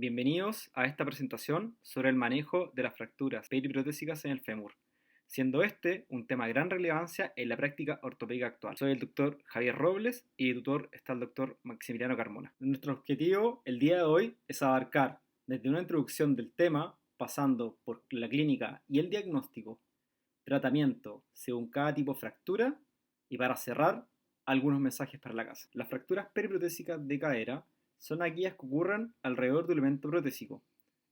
Bienvenidos a esta presentación sobre el manejo de las fracturas periprotésicas en el fémur, siendo este un tema de gran relevancia en la práctica ortopédica actual. Soy el doctor Javier Robles y de tutor está el doctor Maximiliano Carmona. Nuestro objetivo el día de hoy es abarcar desde una introducción del tema, pasando por la clínica y el diagnóstico, tratamiento según cada tipo de fractura y para cerrar, algunos mensajes para la casa. Las fracturas periprotésicas de cadera son aquellas que ocurren alrededor del elemento protésico.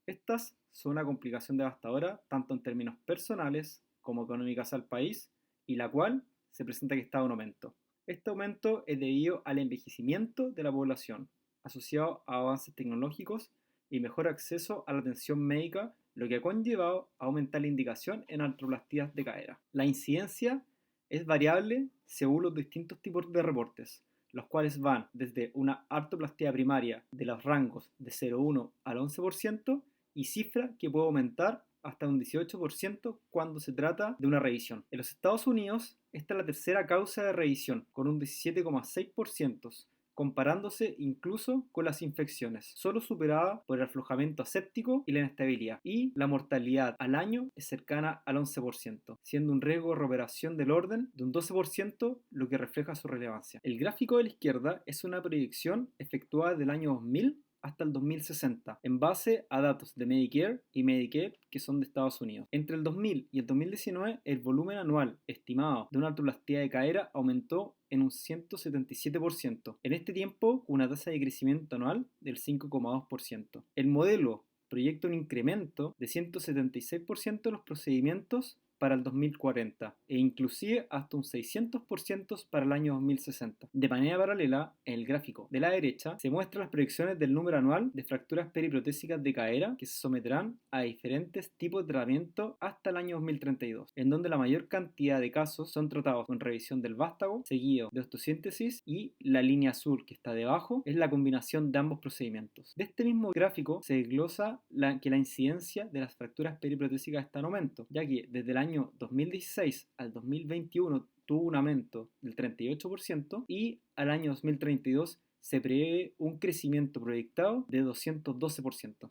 Estas son una complicación devastadora tanto en términos personales como económicas al país y la cual se presenta que está en aumento. Este aumento es debido al envejecimiento de la población, asociado a avances tecnológicos y mejor acceso a la atención médica, lo que ha conllevado a aumentar la indicación en artroplastías de cadera. La incidencia es variable según los distintos tipos de reportes, los cuales van desde una artroplastía primaria de los rangos de 0,1 al 11% y cifra que puede aumentar hasta un 18% cuando se trata de una revisión. En los Estados Unidos, esta es la tercera causa de revisión, con un 17,6%, comparándose incluso con las infecciones, solo superada por el aflojamiento aséptico y la inestabilidad, y la mortalidad al año es cercana al 11%, siendo un riesgo de recuperación del orden de un 12%, lo que refleja su relevancia. El gráfico de la izquierda es una proyección efectuada del año 2000 hasta el 2060, en base a datos de Medicare y Medicaid que son de Estados Unidos. Entre el 2000 y el 2019, el volumen anual estimado de una artroplastía de cadera aumentó en un 177%. En este tiempo, una tasa de crecimiento anual del 5,2%. El modelo proyecta un incremento de 176% de los procedimientos para el 2040 e inclusive hasta un 600% para el año 2060. De manera paralela, en el gráfico de la derecha se muestran las proyecciones del número anual de fracturas periprotésicas de cadera que se someterán a diferentes tipos de tratamiento hasta el año 2032, en donde la mayor cantidad de casos son tratados con revisión del vástago, seguido de osteosíntesis, y la línea azul que está debajo es la combinación de ambos procedimientos. De este mismo gráfico se desglosa que la incidencia de las fracturas periprotésicas está en aumento, ya que desde el año 2016 al 2021 tuvo un aumento del 38% y al año 2032 se prevé un crecimiento proyectado de 212%.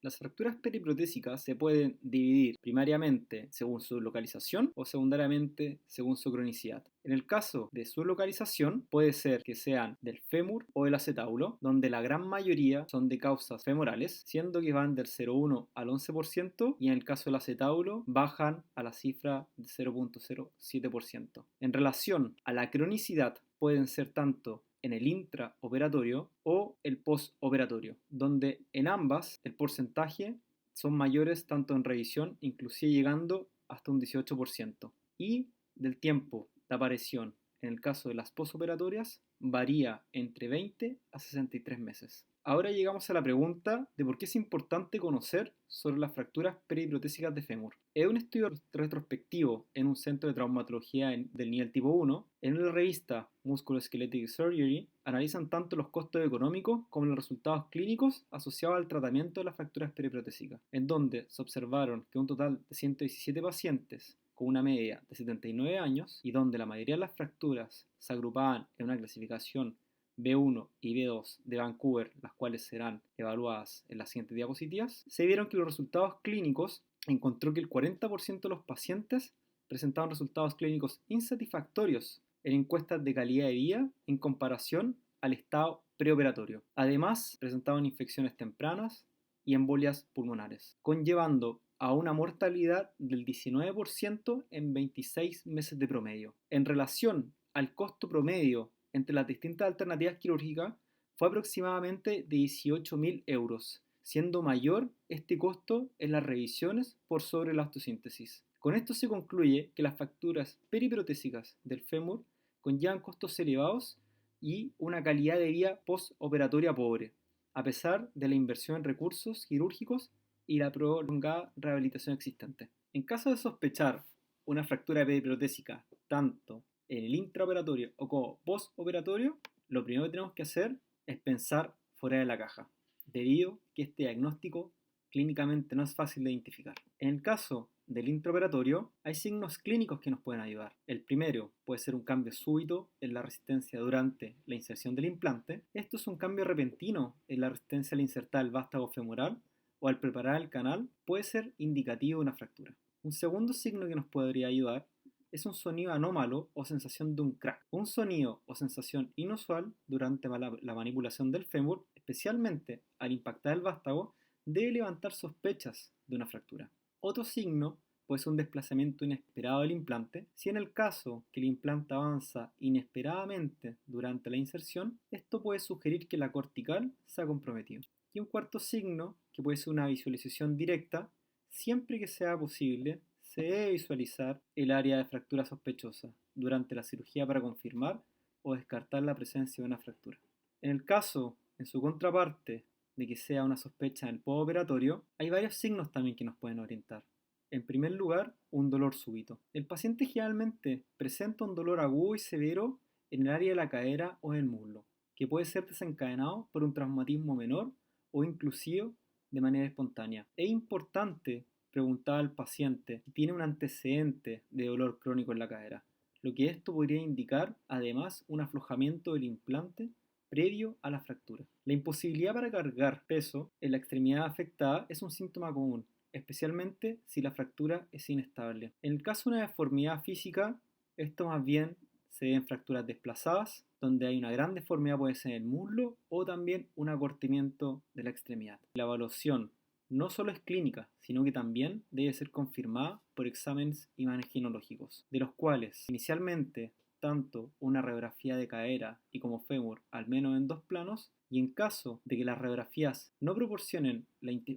Las fracturas periprotésicas se pueden dividir primariamente según su localización o secundariamente según su cronicidad. En el caso de su localización, puede ser que sean del fémur o del acetábulo, donde la gran mayoría son de causas femorales, siendo que van del 0,1 al 11%, y en el caso del acetábulo bajan a la cifra de 0,07%. En relación a la cronicidad, pueden ser tanto en el intraoperatorio o el postoperatorio, donde en ambas el porcentaje son mayores tanto en revisión, inclusive llegando hasta un 18%. Y del tiempo de aparición en el caso de las postoperatorias varía entre 20 a 63 meses. Ahora llegamos a la pregunta de por qué es importante conocer sobre las fracturas periprotésicas de fémur. En un estudio retrospectivo en un centro de traumatología del nivel tipo 1, en la revista Musculoskeletal Surgery, analizan tanto los costos económicos como los resultados clínicos asociados al tratamiento de las fracturas periprotésicas, en donde se observaron que un total de 117 pacientes con una media de 79 años y donde la mayoría de las fracturas se agrupaban en una clasificación B1 y B2 de Vancouver, las cuales serán evaluadas en las siguientes diapositivas, se vieron que los resultados clínicos encontró que el 40% de los pacientes presentaban resultados clínicos insatisfactorios en encuestas de calidad de vida en comparación al estado preoperatorio. Además, presentaban infecciones tempranas y embolias pulmonares, conllevando a una mortalidad del 19% en 26 meses de promedio. En relación al costo promedio entre las distintas alternativas quirúrgicas, fue aproximadamente de 18.000 euros, siendo mayor este costo en las revisiones por sobre la osteosíntesis. Con esto se concluye que las fracturas periprotésicas del fémur conllevan costos elevados y una calidad de vida postoperatoria pobre, a pesar de la inversión en recursos quirúrgicos y la prolongada rehabilitación existente. En caso de sospechar una fractura periprotésica tanto en el intraoperatorio o como postoperatorio, lo primero que tenemos que hacer es pensar fuera de la caja, debido a que este diagnóstico clínicamente no es fácil de identificar. En el caso del intraoperatorio, hay signos clínicos que nos pueden ayudar. El primero puede ser un cambio súbito en la resistencia durante la inserción del implante. Esto es un cambio repentino en la resistencia al insertar el vástago femoral o al preparar el canal, puede ser indicativo de una fractura. Un segundo signo que nos podría ayudar es un sonido anómalo o sensación de un crack. Un sonido o sensación inusual durante la manipulación del fémur, especialmente al impactar el vástago, debe levantar sospechas de una fractura. Otro signo puede ser un desplazamiento inesperado del implante. Si en el caso que el implante avanza inesperadamente durante la inserción, esto puede sugerir que la cortical se ha comprometido. Y un cuarto signo, que puede ser una visualización directa, siempre que sea posible, se debe visualizar el área de fractura sospechosa durante la cirugía para confirmar o descartar la presencia de una fractura. En el caso, en su contraparte, de que sea una sospecha en el postoperatorio, hay varios signos también que nos pueden orientar. En primer lugar, un dolor súbito. El paciente generalmente presenta un dolor agudo y severo en el área de la cadera o del muslo, que puede ser desencadenado por un traumatismo menor o inclusive de manera espontánea. Es importante preguntar al paciente si tiene un antecedente de dolor crónico en la cadera, lo que esto podría indicar además un aflojamiento del implante previo a la fractura. La imposibilidad para cargar peso en la extremidad afectada es un síntoma común, especialmente si la fractura es inestable. En el caso de una deformidad física, esto más bien se ve en fracturas desplazadas, donde hay una gran deformidad, puede ser en el muslo o también un acortamiento de la extremidad. La evaluación no solo es clínica, sino que también debe ser confirmada por exámenes imagenológicos, de los cuales inicialmente tanto una radiografía de cadera y como fémur al menos en 2 planos, y en caso de que las radiografías no proporcionen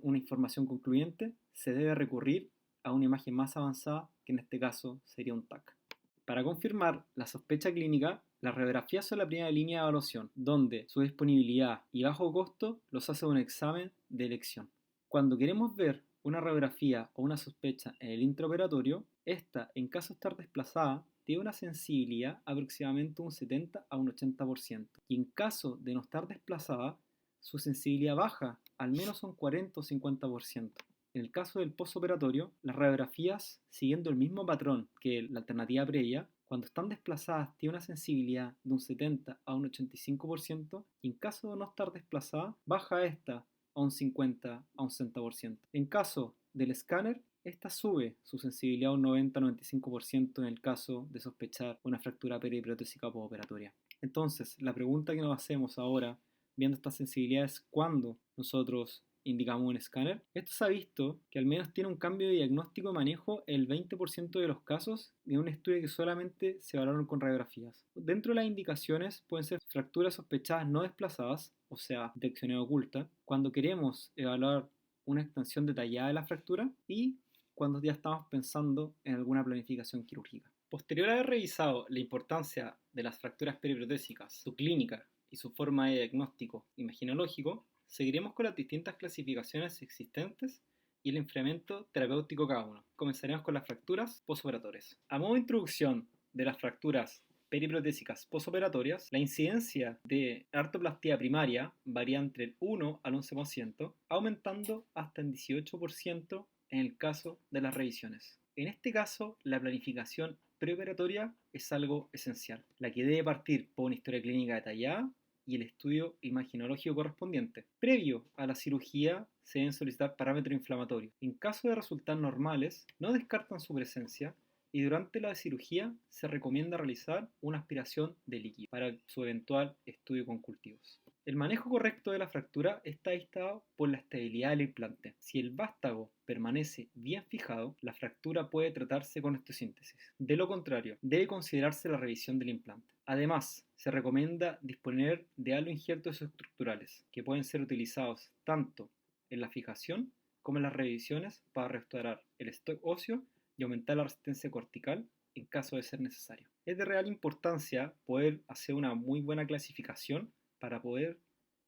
una información concluyente, se debe recurrir a una imagen más avanzada, que en este caso sería un TAC. Para confirmar la sospecha clínica, las radiografías son la primera línea de evaluación, donde su disponibilidad y bajo costo los hace un examen de elección. Cuando queremos ver una radiografía o una sospecha en el intraoperatorio, esta, en caso de estar desplazada, tiene una sensibilidad aproximadamente un 70 a un 80%. Y en caso de no estar desplazada, su sensibilidad baja al menos un 40 o 50%. En el caso del postoperatorio, las radiografías, siguiendo el mismo patrón que la alternativa previa, cuando están desplazadas tiene una sensibilidad de un 70 a un 85%, y en caso de no estar desplazada, baja esta a un 50 a un 60%. En caso del escáner, esta sube su sensibilidad a un 90-95% en el caso de sospechar una fractura periprotésica postoperatoria. Entonces, la pregunta que nos hacemos ahora, viendo estas sensibilidades, es ¿cuándo nosotros indicamos un escáner? Esto se ha visto que al menos tiene un cambio de diagnóstico de manejo en el 20% de los casos de un estudio que solamente se evaluaron con radiografías. Dentro de las indicaciones pueden ser fracturas sospechadas no desplazadas, o sea, detección oculta, cuando queremos evaluar una extensión detallada de la fractura y cuando ya estamos pensando en alguna planificación quirúrgica. Posterior a haber revisado la importancia de las fracturas periprotésicas, su clínica y su forma de diagnóstico imagenológico, seguiremos con las distintas clasificaciones existentes y el enfriamiento terapéutico cada uno. Comenzaremos con las fracturas postoperatorias. A modo de introducción de las fracturas periprotésicas postoperatorias, la incidencia de artroplastía primaria varía entre el 1 al 11%, aumentando hasta el 18% en el caso de las revisiones. En este caso, la planificación preoperatoria es algo esencial, la que debe partir por una historia clínica detallada y el estudio imagenológico correspondiente. Previo a la cirugía se deben solicitar parámetros inflamatorios. En caso de resultar normales, no descartan su presencia y durante la cirugía se recomienda realizar una aspiración de líquido para su eventual estudio con cultivos. El manejo correcto de la fractura está dictado por la estabilidad del implante. Si el vástago permanece bien fijado, la fractura puede tratarse con osteosíntesis. De lo contrario, debe considerarse la revisión del implante. Además, se recomienda disponer de aloinjertos estructurales que pueden ser utilizados tanto en la fijación como en las revisiones para restaurar el stock óseo y aumentar la resistencia cortical en caso de ser necesario. Es de real importancia poder hacer una muy buena clasificación para poder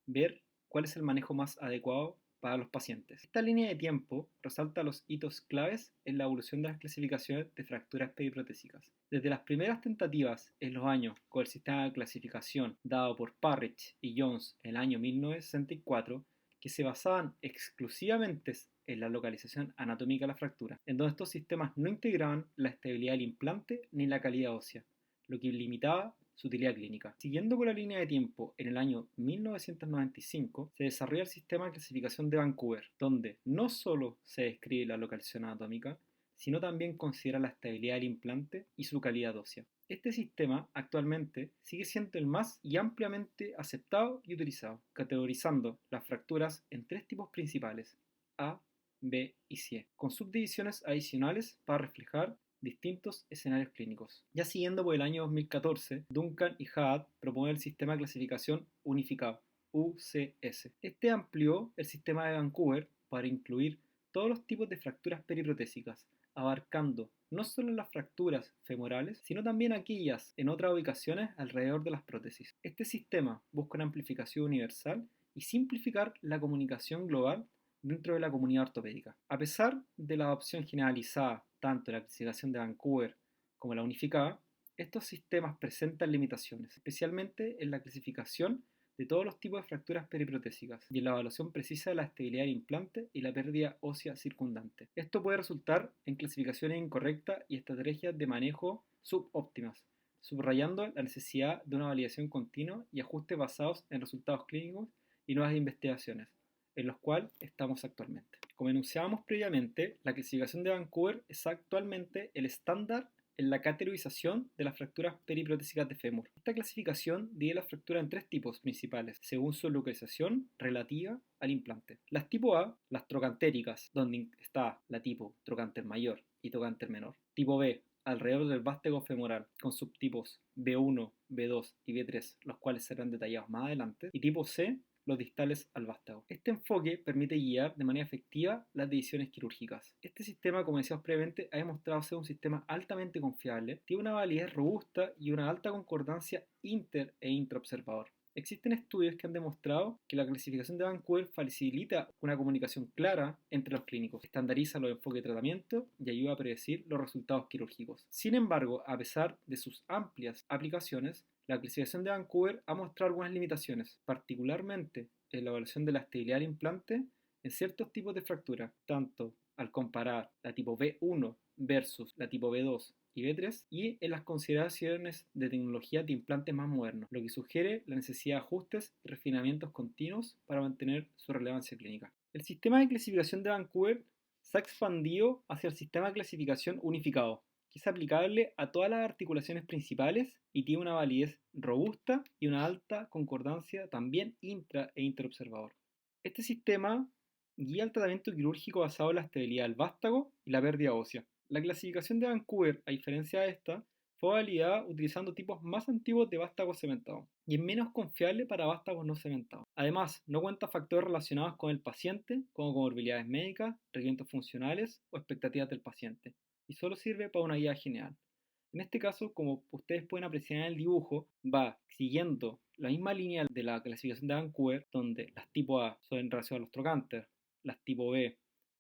ver cuál es el manejo más adecuado para los pacientes. Esta línea de tiempo resalta los hitos claves en la evolución de las clasificaciones de fracturas periprotésicas. Desde las primeras tentativas en los años con el sistema de clasificación dado por Parrish y Jones en el año 1964, que se basaban exclusivamente en la localización anatómica de la fractura, en donde estos sistemas no integraban la estabilidad del implante ni la calidad ósea, lo que limitaba su utilidad clínica. Siguiendo con la línea de tiempo, en el año 1995 se desarrolla el sistema de clasificación de Vancouver, donde no solo se describe la localización anatómica, sino también considera la estabilidad del implante y su calidad ósea. Este sistema actualmente sigue siendo el más y ampliamente aceptado y utilizado, categorizando las fracturas en tres tipos principales: A, B y C, con subdivisiones adicionales para reflejar distintos escenarios clínicos. Ya siguiendo por el año 2014, Duncan y Haad proponen el sistema de clasificación unificado, UCS. Este amplió el sistema de Vancouver para incluir todos los tipos de fracturas periprotésicas, abarcando no solo las fracturas femorales, sino también aquellas en otras ubicaciones alrededor de las prótesis. Este sistema busca una amplificación universal y simplificar la comunicación global dentro de la comunidad ortopédica. A pesar de la adopción generalizada tanto de la clasificación de Vancouver como la unificada, estos sistemas presentan limitaciones, especialmente en la clasificación de todos los tipos de fracturas periprotésicas y en la evaluación precisa de la estabilidad del implante y la pérdida ósea circundante. Esto puede resultar en clasificaciones incorrectas y estrategias de manejo subóptimas, subrayando la necesidad de una validación continua y ajustes basados en resultados clínicos y nuevas investigaciones, en los cuales estamos actualmente. Como enunciábamos previamente, la clasificación de Vancouver es actualmente el estándar en la categorización de las fracturas periprotésicas de fémur. Esta clasificación divide las fracturas en tres tipos principales, según su localización relativa al implante. Las tipo A, las trocantéricas, donde está la tipo trocánter mayor y trocánter menor. Tipo B, alrededor del vástago femoral, con subtipos B1, B2 y B3, los cuales serán detallados más adelante. Y tipo C, los distales al vástago. Este enfoque permite guiar de manera efectiva las decisiones quirúrgicas. Este sistema, como decíamos previamente, ha demostrado ser un sistema altamente confiable, tiene una validez robusta y una alta concordancia inter e intraobservador. Existen estudios que han demostrado que la clasificación de Vancouver facilita una comunicación clara entre los clínicos, estandariza los enfoques de tratamiento y ayuda a predecir los resultados quirúrgicos. Sin embargo, a pesar de sus amplias aplicaciones, la clasificación de Vancouver ha mostrado algunas limitaciones, particularmente en la evaluación de la estabilidad del implante en ciertos tipos de fractura, tanto al comparar la tipo B1 versus la tipo B2 y B3 y en las consideraciones de tecnologías de implantes más modernos, lo que sugiere la necesidad de ajustes y refinamientos continuos para mantener su relevancia clínica. El sistema de clasificación de Vancouver se ha expandido hacia el sistema de clasificación unificado, que es aplicable a todas las articulaciones principales y tiene una validez robusta y una alta concordancia también intra e interobservador. Este sistema guía el tratamiento quirúrgico basado en la estabilidad del vástago y la pérdida ósea. La clasificación de Vancouver, a diferencia de esta, fue validada utilizando tipos más antiguos de vástago cementado y es menos confiable para vástagos no cementados. Además, no cuenta factores relacionados con el paciente, como comorbilidades médicas, requerimientos funcionales o expectativas del paciente, y solo sirve para una guía general. En este caso, como ustedes pueden apreciar en el dibujo, va siguiendo la misma línea de la clasificación de Vancouver, donde las tipo A son en relación a los trocánter, las tipo B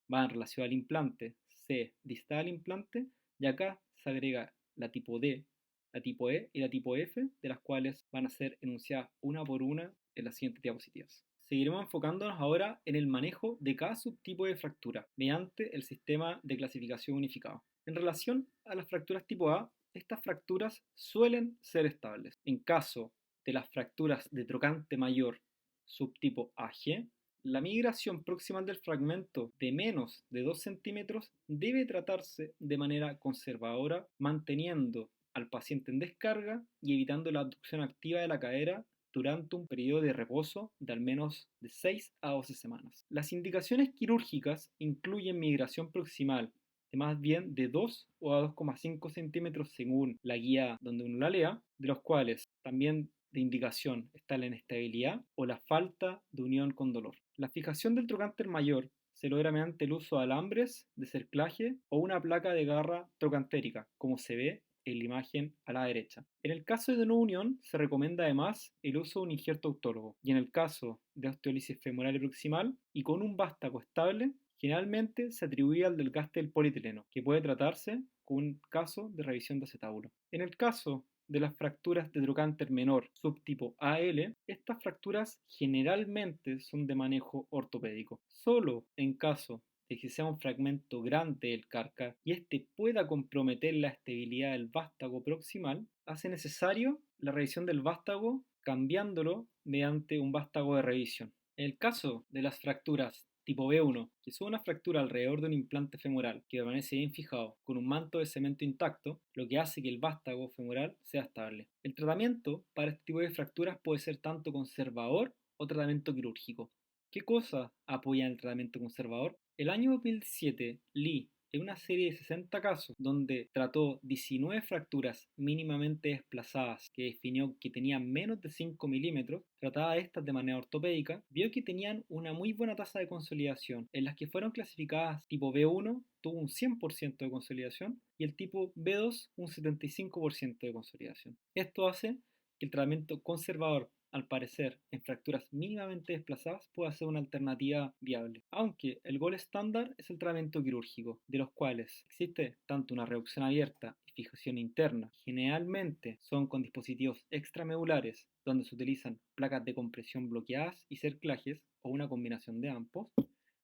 van en relación al implante, C distal al implante, y acá se agrega la tipo D, la tipo E y la tipo F, de las cuales van a ser enunciadas una por una en las siguientes diapositivas. Seguiremos enfocándonos ahora en el manejo de cada subtipo de fractura mediante el sistema de clasificación unificado. En relación a las fracturas tipo A, estas fracturas suelen ser estables. En caso de las fracturas de trocante mayor subtipo AG, la migración proximal del fragmento de menos de 2 centímetros debe tratarse de manera conservadora, manteniendo al paciente en descarga y evitando la abducción activa de la cadera durante un periodo de reposo de al menos de 6 a 12 semanas. Las indicaciones quirúrgicas incluyen migración proximal de más bien de 2 o a 2,5 centímetros según la guía donde uno la lea, de los cuales también de indicación está la inestabilidad o la falta de unión con dolor. La fijación del trocánter mayor se logra mediante el uso de alambres de cerclaje o una placa de garra trocantérica, como se ve en la imagen a la derecha. En el caso de no unión, se recomienda además el uso de un injerto autólogo, y en el caso de osteólisis femoral y proximal y con un vástago estable, generalmente se atribuye al desgaste del polietileno, que puede tratarse con un caso de revisión de acetábulo. En el caso de las fracturas de trocánter menor subtipo AL, estas fracturas generalmente son de manejo ortopédico. Solo en caso de que sea un fragmento grande del cárcar y este pueda comprometer la estabilidad del vástago proximal, hace necesario la revisión del vástago cambiándolo mediante un vástago de revisión. En el caso de las fracturas tipo B1, que son una fractura alrededor de un implante femoral que permanece bien fijado con un manto de cemento intacto, lo que hace que el vástago femoral sea estable. El tratamiento para este tipo de fracturas puede ser tanto conservador o tratamiento quirúrgico. ¿Qué cosa apoya el tratamiento conservador? El año 2007, Lee, en una serie de 60 casos donde trató 19 fracturas mínimamente desplazadas que definió que tenían menos de 5 milímetros, tratada estas de manera ortopédica, vio que tenían una muy buena tasa de consolidación. En las que fueron clasificadas tipo B1 tuvo un 100% de consolidación y el tipo B2 un 75% de consolidación. Esto hace que el tratamiento conservador, al parecer, en fracturas mínimamente desplazadas puede ser una alternativa viable. Aunque el gol estándar es el tratamiento quirúrgico, de los cuales existe tanto una reducción abierta y fijación interna. Generalmente son con dispositivos extramedulares, donde se utilizan placas de compresión bloqueadas y cerclajes, o una combinación de ambos,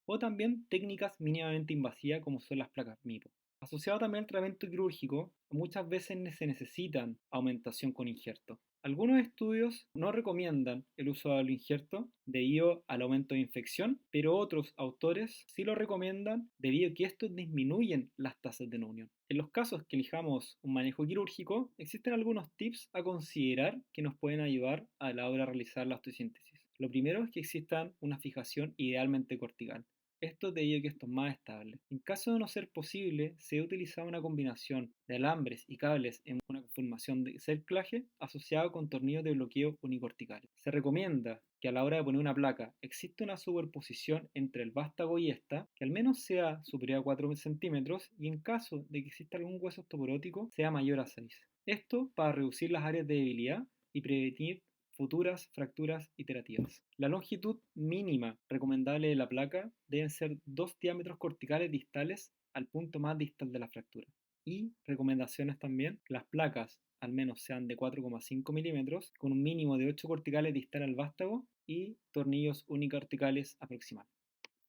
o también técnicas mínimamente invasivas como son las placas MIPO. Asociado también al tratamiento quirúrgico, muchas veces se necesitan aumentación con injerto. Algunos estudios no recomiendan el uso del injerto debido al aumento de infección, pero otros autores sí lo recomiendan debido a que estos disminuyen las tasas de no unión. En los casos que elijamos un manejo quirúrgico, existen algunos tips a considerar que nos pueden ayudar a la hora de realizar la osteosíntesis. Lo primero es que exista una fijación idealmente cortical. Esto debido a que esto es más estable. En caso de no ser posible, se ha utilizado una combinación de alambres y cables en una conformación de cerclaje asociado con tornillos de bloqueo unicorticales. Se recomienda que a la hora de poner una placa exista una superposición entre el vástago y esta, que al menos sea superior a 4 centímetros y en caso de que exista algún hueso osteoporótico sea mayor a 6. Esto para reducir las áreas de debilidad y prevenir futuras fracturas iterativas. La longitud mínima recomendable de la placa deben ser 2 diámetros corticales distales al punto más distal de la fractura. Y recomendaciones también, las placas al menos sean de 4,5 milímetros, con un mínimo de 8 corticales distal al vástago y tornillos unicorticales aproximados.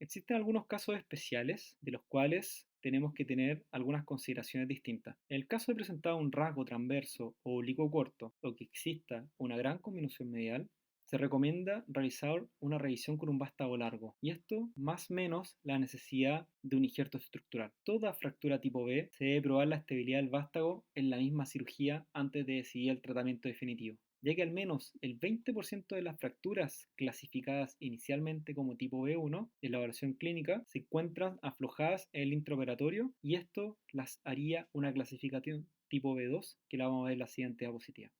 Existen algunos casos especiales de los cuales tenemos que tener algunas consideraciones distintas. En el caso de presentar un rasgo transverso o oblicuo corto o que exista una gran combinación medial, se recomienda realizar una revisión con un vástago largo, y esto más o menos la necesidad de un injerto estructural. Toda fractura tipo B se debe probar la estabilidad del vástago en la misma cirugía antes de decidir el tratamiento definitivo, ya que al menos el 20% de las fracturas clasificadas inicialmente como tipo B1 en la evaluación clínica se encuentran aflojadas en el intraoperatorio, y esto las haría una clasificación tipo B2, que la vamos a ver en la siguiente diapositiva.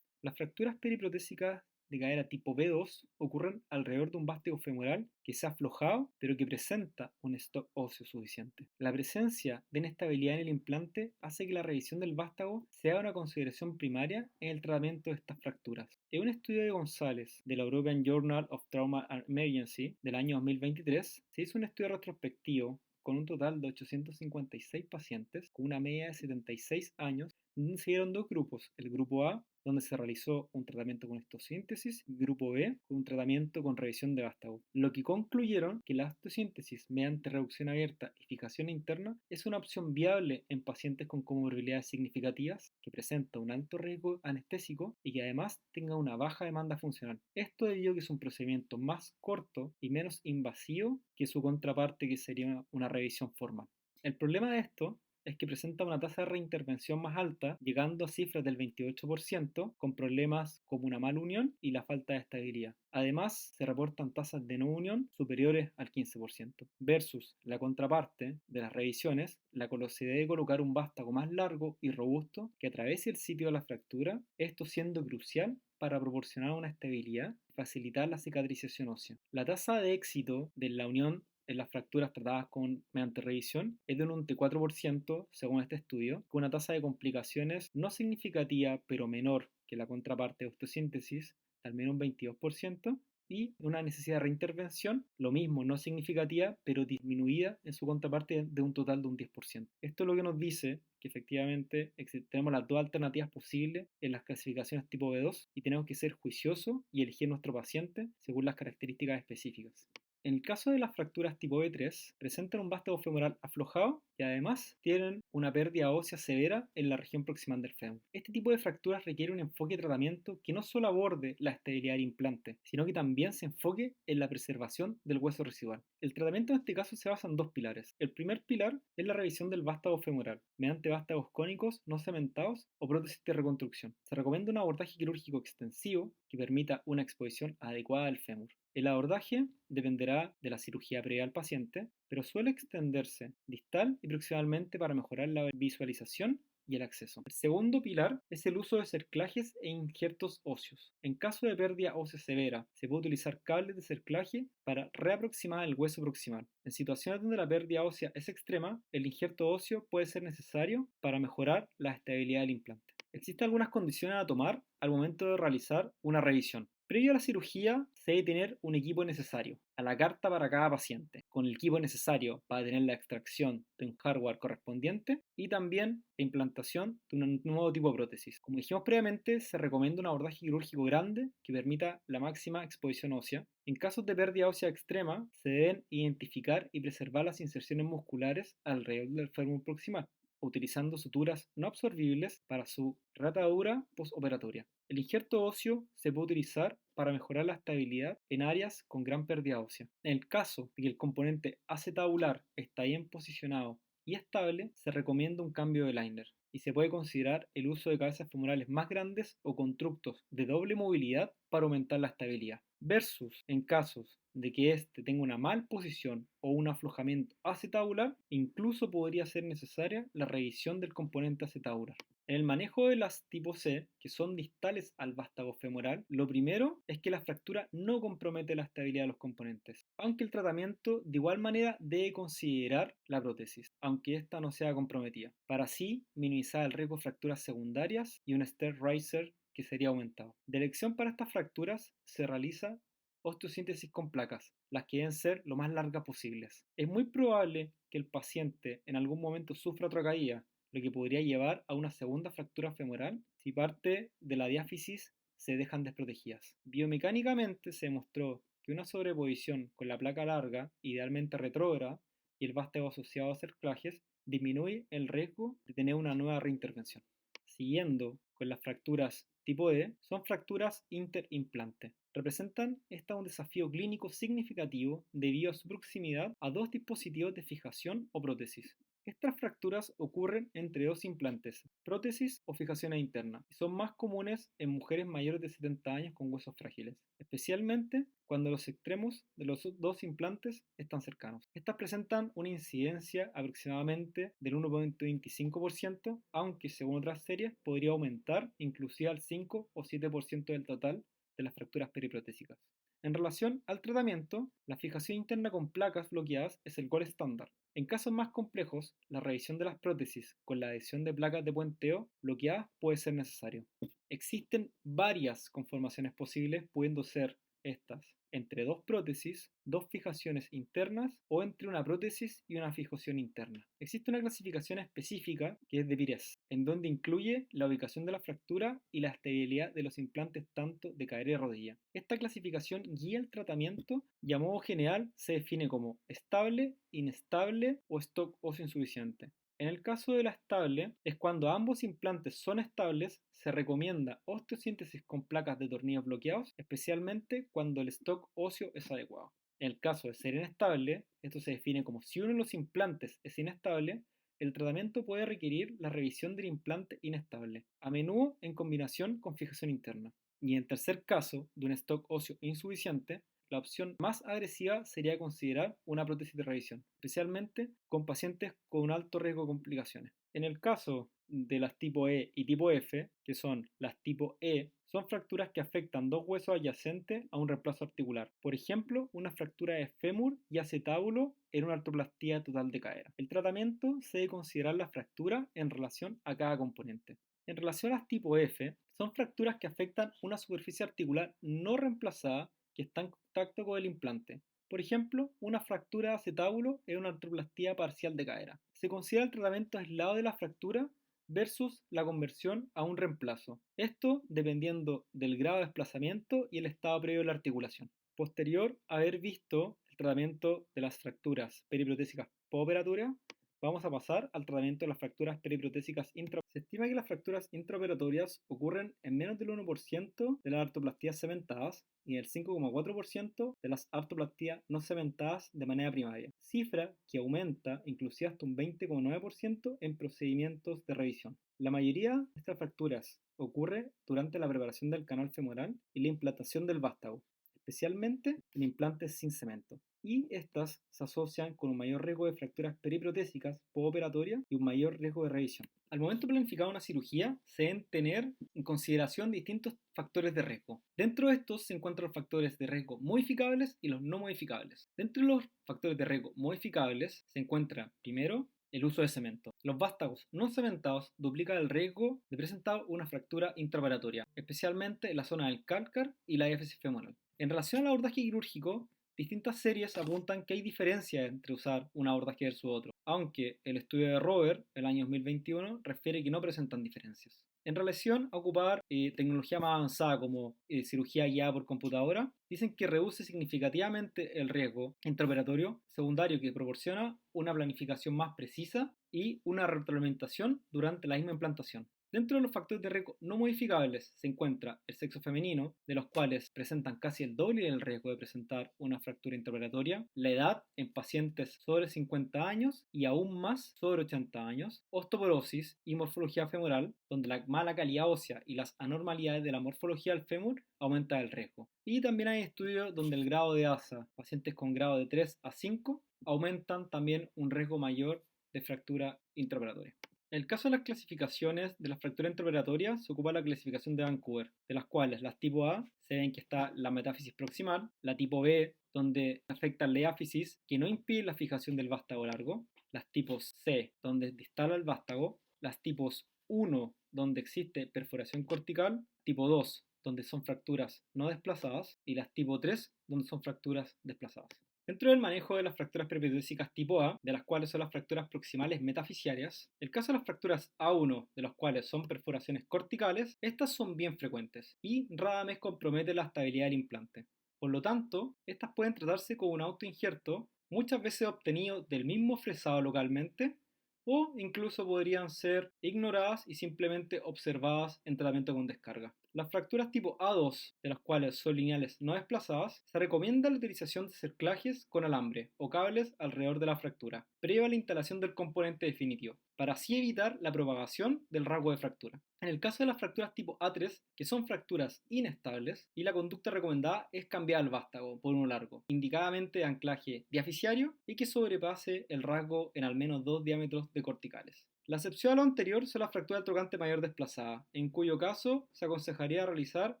Las fracturas periprotésicas de cadera tipo B2 ocurren alrededor de un vástago femoral que se ha aflojado pero que presenta un stock óseo suficiente. La presencia de inestabilidad en el implante hace que la revisión del vástago sea una consideración primaria en el tratamiento de estas fracturas. En un estudio de González de la European Journal of Trauma and Emergency del año 2023 se hizo un estudio retrospectivo con un total de 856 pacientes con una media de 76 años, donde se dieron dos grupos: el grupo A, donde se realizó un tratamiento con osteosíntesis, y grupo B, con un tratamiento con revisión de vástago, lo que concluyeron que la osteosíntesis mediante reducción abierta y fijación interna es una opción viable en pacientes con comorbilidades significativas, que presenta un alto riesgo anestésico y que además tenga una baja demanda funcional. Esto debido a que es un procedimiento más corto y menos invasivo que su contraparte, que sería una revisión formal. El problema de esto es que presenta una tasa de reintervención más alta, llegando a cifras del 28%, con problemas como una mala unión y la falta de estabilidad. Además, se reportan tasas de no unión superiores al 15%, versus la contraparte de las revisiones, la cual se debe colocar un vástago más largo y robusto que atraviese el sitio de la fractura, esto siendo crucial para proporcionar una estabilidad y facilitar la cicatrización ósea. La tasa de éxito de la unión en las fracturas tratadas mediante revisión es de un 94% según este estudio, con una tasa de complicaciones no significativa pero menor que la contraparte de osteosíntesis, de al menos un 22%, y una necesidad de reintervención, lo mismo, no significativa, pero disminuida en su contraparte de un total de un 10%. Esto es lo que nos dice que efectivamente tenemos las dos alternativas posibles en las clasificaciones tipo B2 y tenemos que ser juiciosos y elegir nuestro paciente según las características específicas. En el caso de las fracturas tipo B3, presentan un vástago femoral aflojado y además tienen una pérdida ósea severa en la región proximal del fémur. Este tipo de fracturas requiere un enfoque de tratamiento que no solo aborde la estabilidad del implante, sino que también se enfoque en la preservación del hueso residual. El tratamiento en este caso se basa en dos pilares. El primer pilar es la revisión del vástago femoral, mediante vástagos cónicos no cementados o prótesis de reconstrucción. Se recomienda un abordaje quirúrgico extensivo que permita una exposición adecuada del fémur. El abordaje dependerá de la cirugía previa al paciente, pero suele extenderse distal y proximalmente para mejorar la visualización y el acceso. El segundo pilar es el uso de cerclajes e injertos óseos. En caso de pérdida ósea severa, se puede utilizar cables de cerclaje para reaproximar el hueso proximal. En situaciones donde la pérdida ósea es extrema, el injerto óseo puede ser necesario para mejorar la estabilidad del implante. Existen algunas condiciones a tomar al momento de realizar una revisión. Previo a la cirugía, se debe tener un equipo necesario, a la carta para cada paciente, con el equipo necesario para tener la extracción de un hardware correspondiente y también la implantación de un nuevo tipo de prótesis. Como dijimos previamente, se recomienda un abordaje quirúrgico grande que permita la máxima exposición ósea. En casos de pérdida ósea extrema, se deben identificar y preservar las inserciones musculares alrededor del fémur proximal, utilizando suturas no absorbibles para su ratadura postoperatoria. El injerto óseo se puede utilizar para mejorar la estabilidad en áreas con gran pérdida ósea. En el caso de que el componente acetabular está bien posicionado y estable, se recomienda un cambio de liner y se puede considerar el uso de cabezas femorales más grandes o constructos de doble movilidad para aumentar la estabilidad. Versus en casos de que éste tenga una mal posición o un aflojamiento acetabular, incluso podría ser necesaria la revisión del componente acetabular. En el manejo de las tipo C, que son distales al vástago femoral, lo primero es que la fractura no compromete la estabilidad de los componentes, aunque el tratamiento de igual manera debe considerar la prótesis, aunque ésta no sea comprometida, para así minimizar el riesgo de fracturas secundarias y un step riser que sería aumentado. De elección para estas fracturas se realiza osteosíntesis con placas, las que deben ser lo más largas posibles. Es muy probable que el paciente en algún momento sufra otra caída, lo que podría llevar a una segunda fractura femoral si parte de la diáfisis se dejan desprotegidas. Biomecánicamente se demostró que una sobreposición con la placa larga, idealmente retrógrada, y el vástago asociado a cerclajes disminuye el riesgo de tener una nueva reintervención. Siguiendo con las fracturas tipo E, son fracturas interimplante. Representan un desafío clínico significativo debido a su proximidad a dos dispositivos de fijación o prótesis. Estas fracturas ocurren entre dos implantes, prótesis o fijaciones internas, y son más comunes en mujeres mayores de 70 años con huesos frágiles, especialmente cuando los extremos de los dos implantes están cercanos. Estas presentan una incidencia aproximadamente del 1,25%, aunque según otras series podría aumentar inclusive al 5 o 7% del total de las fracturas periprotésicas. En relación al tratamiento, la fijación interna con placas bloqueadas es el gol estándar. En casos más complejos, la revisión de las prótesis con la adición de placas de puenteo bloqueadas puede ser necesario. Existen varias conformaciones posibles, pudiendo ser estas entre dos prótesis, dos fijaciones internas o entre una prótesis y una fijación interna. Existe una clasificación específica que es de Pires, en donde incluye la ubicación de la fractura y la estabilidad de los implantes tanto de cadera y rodilla. Esta clasificación guía el tratamiento y a modo general se define como estable, inestable o stock óseo insuficiente. En el caso de la estable, es cuando ambos implantes son estables, se recomienda osteosíntesis con placas de tornillos bloqueados, especialmente cuando el stock óseo es adecuado. En el caso de ser inestable, esto se define como si uno de los implantes es inestable, el tratamiento puede requerir la revisión del implante inestable, a menudo en combinación con fijación interna. Y en tercer caso, de un stock óseo insuficiente, la opción más agresiva sería considerar una prótesis de revisión, especialmente con pacientes con un alto riesgo de complicaciones. En el caso de las tipo E y tipo F, que son las tipo E, son fracturas que afectan dos huesos adyacentes a un reemplazo articular. Por ejemplo, una fractura de fémur y acetábulo en una artroplastía total de cadera. El tratamiento se debe considerar la fractura en relación a cada componente. En relación a las tipo F, son fracturas que afectan una superficie articular no reemplazada que está en contacto con el implante. Por ejemplo, una fractura de acetábulo es una artroplastía parcial de cadera. Se considera el tratamiento aislado de la fractura versus la conversión a un reemplazo. Esto dependiendo del grado de desplazamiento y el estado previo de la articulación. Posterior a haber visto el tratamiento de las fracturas periprotésicas postoperatorias, vamos a pasar al tratamiento de las fracturas periprotésicas intraoperatorias. Se estima que las fracturas intraoperatorias ocurren en menos del 1% de las artroplastías cementadas y en el 5,4% de las artroplastías no cementadas de manera primaria, cifra que aumenta inclusive hasta un 20,9% en procedimientos de revisión. La mayoría de estas fracturas ocurre durante la preparación del canal femoral y la implantación del vástago, especialmente en implantes sin cemento, y estas se asocian con un mayor riesgo de fracturas periprotésicas postoperatorias y un mayor riesgo de revisión. Al momento de planificar una cirugía, se deben tener en consideración distintos factores de riesgo. Dentro de estos se encuentran los factores de riesgo modificables y los no modificables. Dentro de los factores de riesgo modificables se encuentra, primero, el uso de cemento. Los vástagos no cementados duplican el riesgo de presentar una fractura intraoperatoria, especialmente en la zona del cálcar y la diáfisis femoral. En relación al abordaje quirúrgico, distintas series apuntan que hay diferencias entre usar un abordaje versus otro, aunque el estudio de Robert, el año 2021, refiere que no presentan diferencias. En relación a ocupar tecnología más avanzada como cirugía guiada por computadora, dicen que reduce significativamente el riesgo intraoperatorio secundario que proporciona una planificación más precisa y una retroalimentación durante la misma implantación. Dentro de los factores de riesgo no modificables se encuentra el sexo femenino, de los cuales presentan casi el doble del riesgo de presentar una fractura intraoperatoria, la edad en pacientes sobre 50 años y aún más sobre 80 años, osteoporosis y morfología femoral, donde la mala calidad ósea y las anormalidades de la morfología del fémur aumentan el riesgo. Y también hay estudios donde el grado de ASA, pacientes con grado de 3 a 5, aumentan también un riesgo mayor de fractura intraoperatoria. En el caso de las clasificaciones de las fracturas intraoperatorias, se ocupa la clasificación de Vancouver, de las cuales las tipo A se ven que está la metáfisis proximal, la tipo B, donde afecta la diáfisis, que no impide la fijación del vástago largo, las tipos C, donde distala el vástago, las tipos 1, donde existe perforación cortical, tipo 2, donde son fracturas no desplazadas, y las tipo 3, donde son fracturas desplazadas. Dentro del manejo de las fracturas periprotésicas tipo A, de las cuales son las fracturas proximales metafisiarias, el caso de las fracturas A1, de las cuales son perforaciones corticales, estas son bien frecuentes y rara vez comprometen la estabilidad del implante. Por lo tanto, estas pueden tratarse con un autoinjerto, muchas veces obtenido del mismo fresado localmente, o incluso podrían ser ignoradas y simplemente observadas en tratamiento con descarga. Las fracturas tipo A2, de las cuales son lineales no desplazadas, se recomienda la utilización de cerclajes con alambre o cables alrededor de la fractura, previo a la instalación del componente definitivo, para así evitar la propagación del rasgo de fractura. En el caso de las fracturas tipo A3, que son fracturas inestables, y la conducta recomendada es cambiar el vástago por uno largo, indicadamente de anclaje diaficiario y que sobrepase el rasgo en al menos 2 diámetros de corticales. La excepción a lo anterior son las fracturas trocante mayor desplazada, en cuyo caso se aconsejaría realizar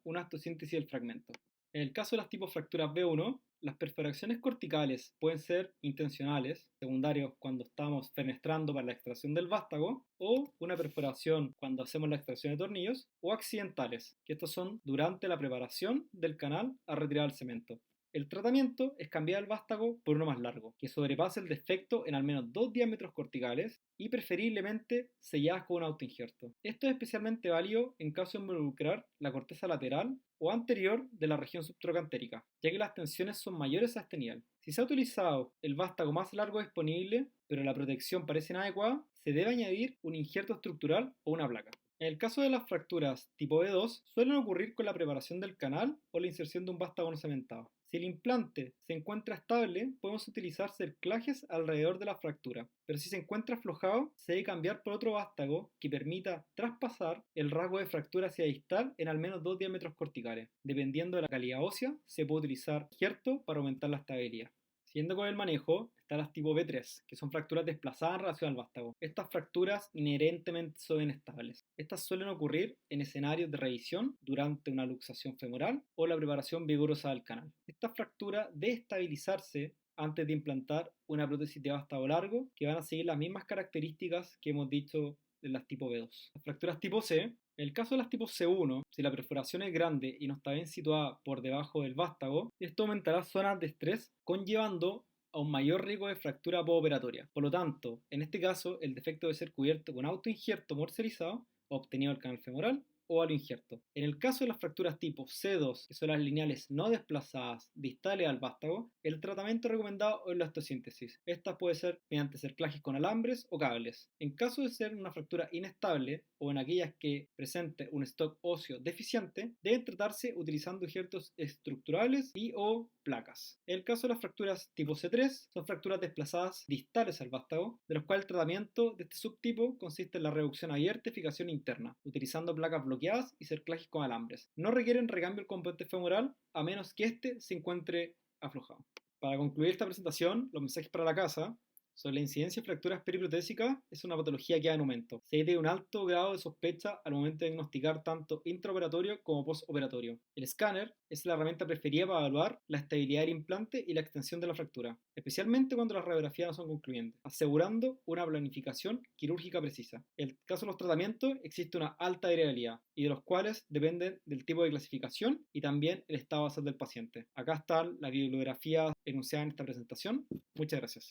una osteosíntesis del fragmento. En el caso de las tipos fracturas B1, las perforaciones corticales pueden ser intencionales, secundarios cuando estamos fenestrando para la extracción del vástago, o una perforación cuando hacemos la extracción de tornillos, o accidentales, que estos son durante la preparación del canal a retirar el cemento. El tratamiento es cambiar el vástago por uno más largo, que sobrepase el defecto en al menos 2 diámetros corticales y preferiblemente selladas con un autoinjerto. Esto es especialmente válido en caso de involucrar la corteza lateral o anterior de la región subtrocantérica, ya que las tensiones son mayores a este nivel. Si se ha utilizado el vástago más largo disponible, pero la protección parece inadecuada, se debe añadir un injerto estructural o una placa. En el caso de las fracturas tipo B2, suelen ocurrir con la preparación del canal o la inserción de un vástago no cementado. Si el implante se encuentra estable, podemos utilizar cerclajes alrededor de la fractura, pero si se encuentra aflojado, se debe cambiar por otro vástago que permita traspasar el rasgo de fractura hacia distal en al menos 2 diámetros corticales. Dependiendo de la calidad ósea, se puede utilizar injerto para aumentar la estabilidad. Siguiendo con el manejo, están las tipo B3, que son fracturas desplazadas en relación al vástago. Estas fracturas inherentemente son inestables. Estas suelen ocurrir en escenarios de revisión durante una luxación femoral o la preparación vigorosa del canal. Esta fractura debe estabilizarse antes de implantar una prótesis de vástago largo, que van a seguir las mismas características que hemos dicho de las tipo B2. Las fracturas tipo C, En el caso de las tipos C1, si la perforación es grande y no está bien situada por debajo del vástago, esto aumentará zonas de estrés, conllevando a un mayor riesgo de fractura postoperatoria. Por lo tanto, en este caso, el defecto debe ser cubierto con autoinjerto morcerizado, obtenido del canal femoral, o al injerto. En el caso de las fracturas tipo C2, que son las lineales no desplazadas distales al vástago, el tratamiento recomendado es la osteosíntesis. Esta puede ser mediante cerclajes con alambres o cables. En caso de ser una fractura inestable o en aquellas que presenten un stock óseo deficiente, deben tratarse utilizando injertos estructurales y o placas. En el caso de las fracturas tipo C3, son fracturas desplazadas distales al vástago, de los cuales el tratamiento de este subtipo consiste en la reducción abierta y fijación interna, utilizando placas bloqueadas y cerclajes con alambres. No requieren recambio del componente femoral a menos que éste se encuentre aflojado. Para concluir esta presentación, los mensajes para la casa sobre la incidencia de fracturas periprotésicas es una patología que va en aumento. Se tiene un alto grado de sospecha al momento de diagnosticar tanto intraoperatorio como postoperatorio. El escáner es la herramienta preferida para evaluar la estabilidad del implante y la extensión de la fractura, especialmente cuando las radiografías no son concluyentes, asegurando una planificación quirúrgica precisa. En el caso de los tratamientos existe una alta variabilidad y de los cuales dependen del tipo de clasificación y también el estado de salud del paciente. Acá está la bibliografía enunciada en esta presentación. Muchas gracias.